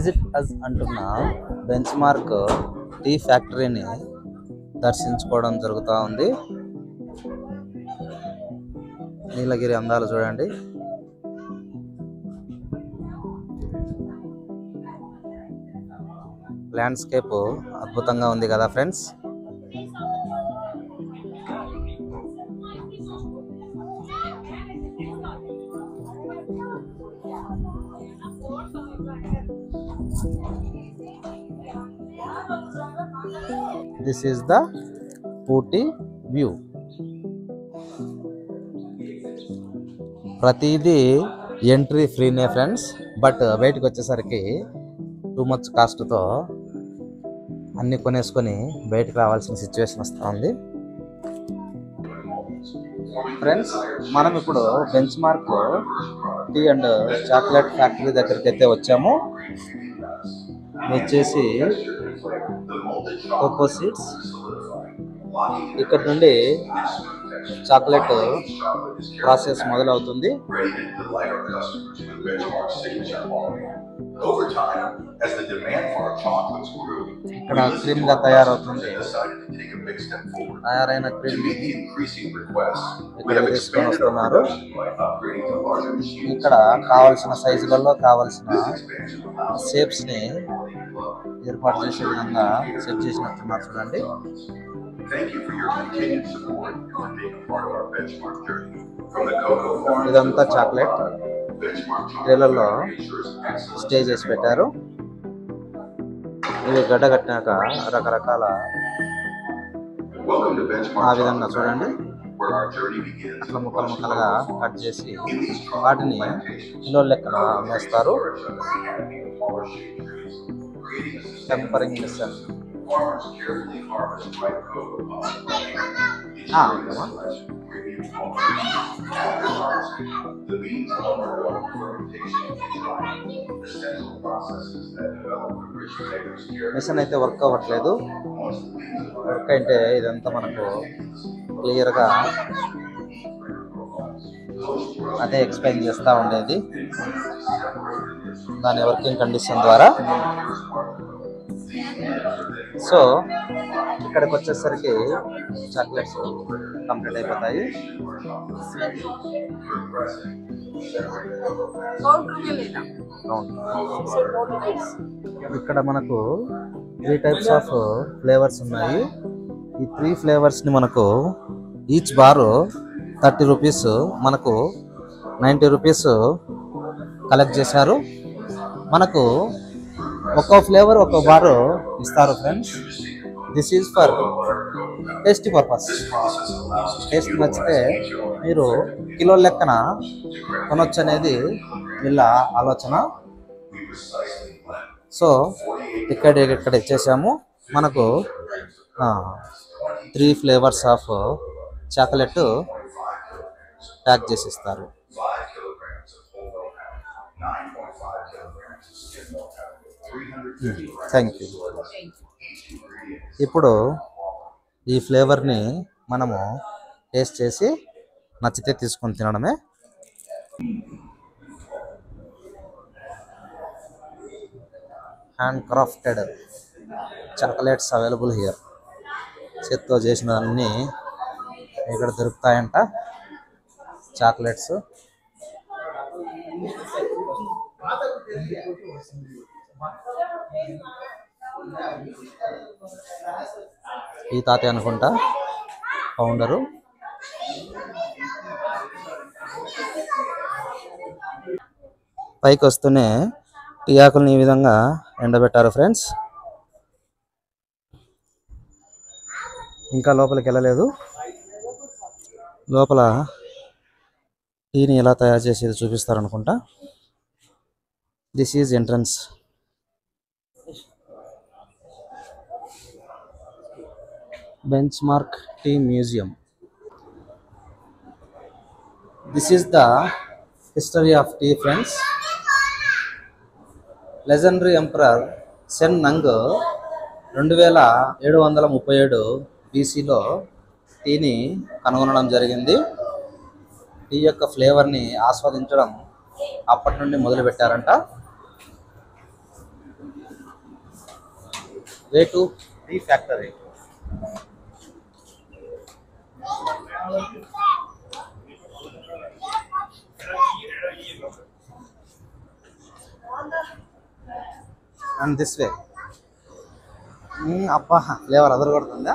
Visit అస్ అంటున్న bench mark tea ఫ్యాక్టరీని దర్శించుకోవడం జరుగుతూ ఉంది. నీలగిరి అందాలు చూడండి. ల్యాండ్స్కేప్ అద్భుతంగా ఉంది కదా friends. This is the Ooty view. ప్రతిదీ ఎంట్రీ ఫ్రీనే ఫ్రెండ్స్, బట్ బయటకు వచ్చేసరికి టూ మచ్ కాస్ట్తో అన్ని కొనేసుకొని బయటకు రావాల్సిన సిచ్యువేషన్ వస్తూ ఉంది ఫ్రెండ్స్. మనం ఇప్పుడు benchmark tea and chocolate factory దగ్గరికి అయితే వచ్చాము. వచ్చేసి కోకో సీడ్స్. ఇక్కడ నుండి చాక్లెట్ ప్రాసెస్ మొదలవుతుంది. ఇక్కడ క్రీమ్ గా తయారవుతుంది. తయారైన క్రీమ్ ఇక్కడ తీసుకొని వస్తున్నారు. ఇక్కడ కావలసిన సైజులలో కావలసిన షేప్స్ ని ఏర్పాటు చేసే విధంగా సెట్ చేసినట్టున్నారు చూడండి. ఇదంతా చాక్లెట్ ట్రేలలో స్టే చేసి పెట్టారు. ఇవి గడ్డ కట్టినాక రకరకాల ఆ విధంగా చూడండి అట్లా ముక్కలు ముక్కలుగా కట్ చేసి వాటిని కిలో లెక్కన అమ్మేస్తారు. టెంపరింగ్ మిషన్ మిషన్ అయితే వర్క్ అవ్వట్లేదు. వర్క్ అయితే ఇదంతా మనకు క్లియర్గా అదే ఎక్స్ప్లెయిన్ చేస్తూ ఉండేది దాని వర్కింగ్ కండిషన్ ద్వారా. సో ఇక్కడికి వచ్చేసరికి చాక్లెట్స్ కంప్లీట్ అయిపోతాయి. ఇక్కడ మనకు 3 టైప్స్ ఆఫ్ ఫ్లేవర్స్ ఉన్నాయి. ఈ 3 ఫ్లేవర్స్ని మనకు ఈచ్ బారు 30 రూపీస్, మనకు 90 రూపీస్ కలెక్ట్ చేశారు. మనకు ఒక్కో ఫ్లేవర్ ఒక్కో బారు ఇస్తారు friends. This is for tasty purpose. Taste నచ్చితే మీరు కిలో లెక్కన కొనొచ్చు అనేది వీళ్ళ ఆలోచన. సో ఇక్కడ ఇచ్చేసాము. మనకు 3 ఫ్లేవర్స్ ఆఫ్ చాక్లెట్ ప్యాక్ చేసి ఇస్తారు. Thank you. ఇప్పుడు ఈ ఫ్లేవర్ని మనము టేస్ట్ చేసి నచ్చితే తీసుకొని తినడమే. Hand crafted chocolates available here. చేత్తో చేసినవన్నీ ఇక్కడ దొరుకుతాయంట చాక్లెట్స్. ఈ తాతే అనుకుంటా ఫౌండరు. పైకి వస్తూనే టీ ఆకుల్ని ఈ విధంగా ఎండబెట్టారు ఫ్రెండ్స్. ఇంకా లోపలికి వెళ్ళలేదు. లోపల టీని ఎలా తయారు చేసేది చూపిస్తారనుకుంటా. This is entrance. Benchmark tea museum. This is the history of tea friends. Legendary emperor Shennong 2737 BCలో టీని కనుగొనడం జరిగింది. టీ యొక్క ఫ్లేవర్ని ఆస్వాదించడం అప్పటి నుండి మొదలుపెట్టారంట. Way to tea factory. And this way. అబ్బా ఫ్లేవర్ అదరు కొడుతుందా.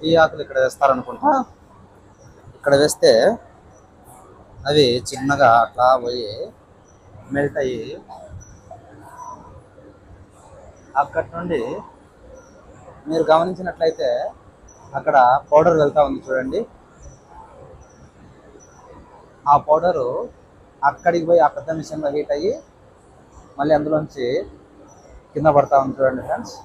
ఈ ఆకులు ఇక్కడ వేస్తారనుకుంటా. ఇక్కడ వేస్తే అవి చిన్నగా అట్లా పోయి మెల్ట్ అయ్యి అక్కడి నుండి మీరు గమనించినట్లయితే అక్కడ పౌడర్ వెళ్తా ఉంది చూడండి. ఆ పౌడరు అక్కడికి పోయి ఆ పెద్ద మిషన్లో హీట్ అయ్యి మళ్ళీ అందులోంచి కింద పడతా ఉంది చూడండి ఫ్రెండ్స్.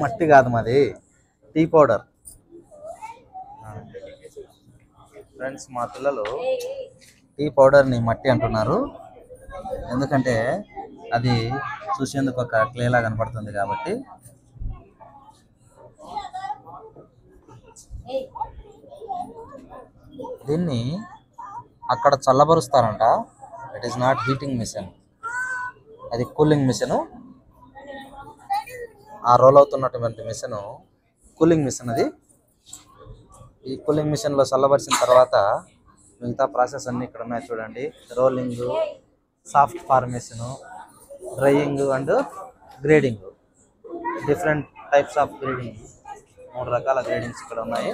మట్టి కాదు మాది, టీ పౌడర్. ఫ్రెండ్స్ మా పిల్లలు టీ పౌడర్ని మట్టి అంటున్నారు, ఎందుకంటే అది చూసేందుకు ఒక క్లేలా కనపడుతుంది కాబట్టి. దీన్ని అక్కడ చల్లబరుస్తారంట. It is not heating machine, అది కూలింగ్ మిషను. ఆ రోల్ అవుతున్నటువంటి మిషన్ కూలింగ్ మిషన్. అది ఈ కూలింగ్ మిషన్లో చల్లబరిచిన తర్వాత మిగతా ప్రాసెస్ అన్నీ ఇక్కడ ఉన్నాయి చూడండి. Rolling, soft formation, drying and grading. Different types of grading, 3 రకాల గ్రేడింగ్స్ ఇక్కడ ఉన్నాయి.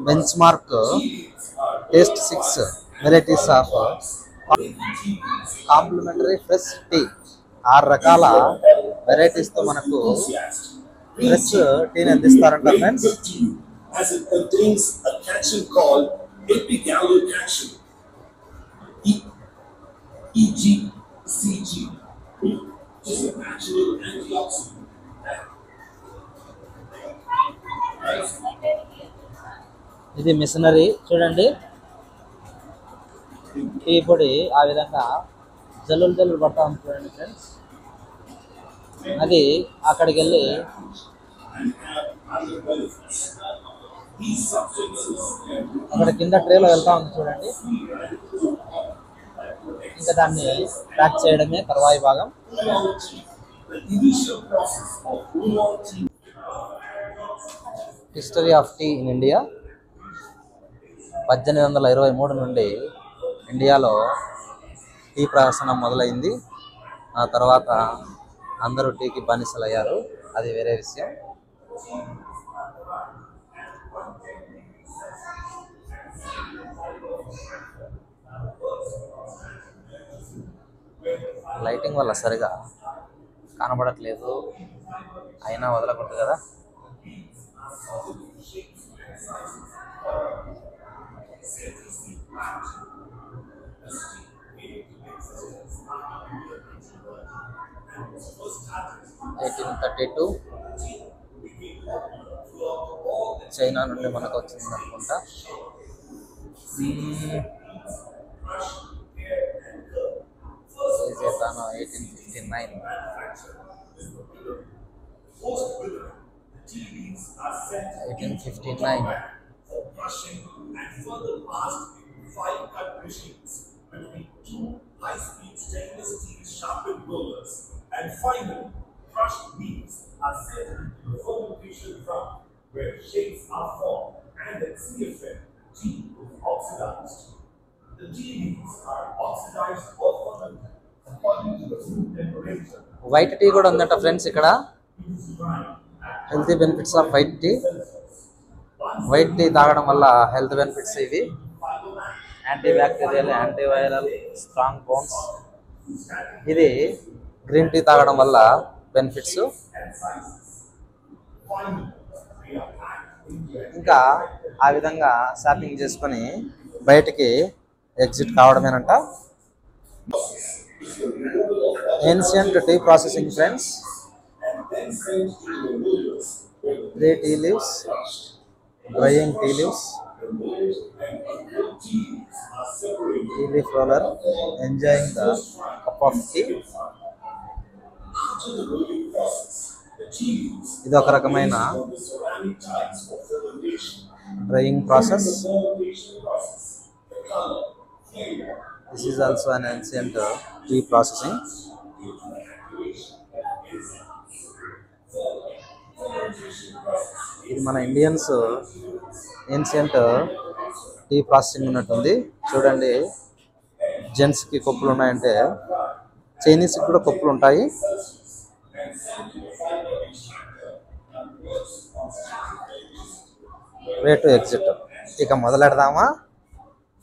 Benchmark taste 6 varieties of complimentary fresh tea. 6 రకాల వెరైటీస్తో మనకు ఫ్రెష్ టీని అందిస్తారంట friends. As it contains a catchin called epigallocatchin, EGCG, which is a natural antioxidant. ఇది machinery చూడండి. టీ పొడి ఆ విధంగా జల్లులు పడతా ఉంది చూడండి ఫ్రెండ్స్. అది అక్కడికి వెళ్ళి అక్కడ కింద ట్రేలో వెళ్తా ఉంది చూడండి. ఇంకా దాన్ని ప్యాక్ చేయడమే తర్వాయి భాగం. History of tea in India. 1823 నుండి ఇండియాలో టీ ప్రదర్శనం మొదలైంది. ఆ తర్వాత అందరూ టీకి బానిసలయ్యారు, అది వేరే విషయం. లైటింగ్ వల్ల సరిగా కనబడట్లేదు, అయినా వదలకూడదు కదా. చైనా నుండి మనకు వచ్చింది అనుకుంటా. 1859. Brushing and further past 5 cut machines between 2 high-speed stainless steel sharpened rollers, and finally, crushed beans are sent into the fermentation drum where shapes are formed and the CFN tea is oxidized. The tea beans are oxidized or fermented according to the room temperature. White tea కూడా ఉందంట friends ఇక్కడ. Healthy benefits of white tea. White tea తాగడం వల్ల health benefits ఇవి: antibacterial, antiviral, strong bones. ఇది green tea తాగడం వల్ల benefits. ఇంకా ఆ విధంగా షాపింగ్ చేసుకొని బయటికి ఎగ్జిట్ కావడమేనంట. Ancient tea processing, friends. 3 tea leaves, drying tea leaves, tea leaf roller, enjoying the cup of tea. ఇది ఒక రకమైన drying process. This is also an ancient tea processing. ఇది మన ఇండియన్స్ ఏన్షియంట్ టీ ప్రాసెసింగ్ ఉన్నట్టుంది. చూడండి, జెంట్స్కి కొప్పులు ఉన్నాయంటే చైనీస్కి కూడా కొప్పులు ఉంటాయి. Way to exit. ఇక మొదలెడదామా?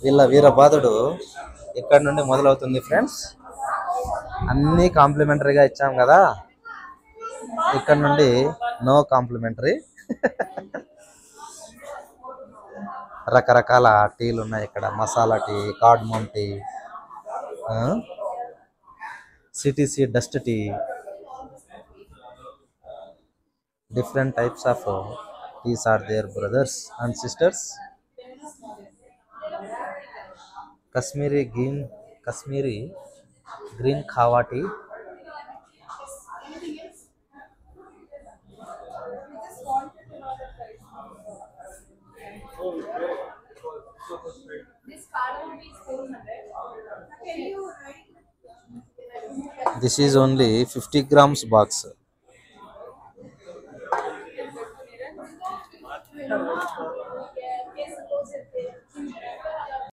వీళ్ళ వీరబాదుడు ఇక్కడ నుండి మొదలవుతుంది ఫ్రెండ్స్. అన్నీ కాంప్లిమెంటరీగా ఇచ్చాం కదా, ఇక్కడ నుండి నో కాంప్లిమెంటరీ. రకరకాల టీలు ఉన్నాయి ఇక్కడ. Masala tea, cardamom tea, CTC dust tea, different types of teas are there, brothers and sisters. Kashmiri green khawa tea, this is only 50 grams box.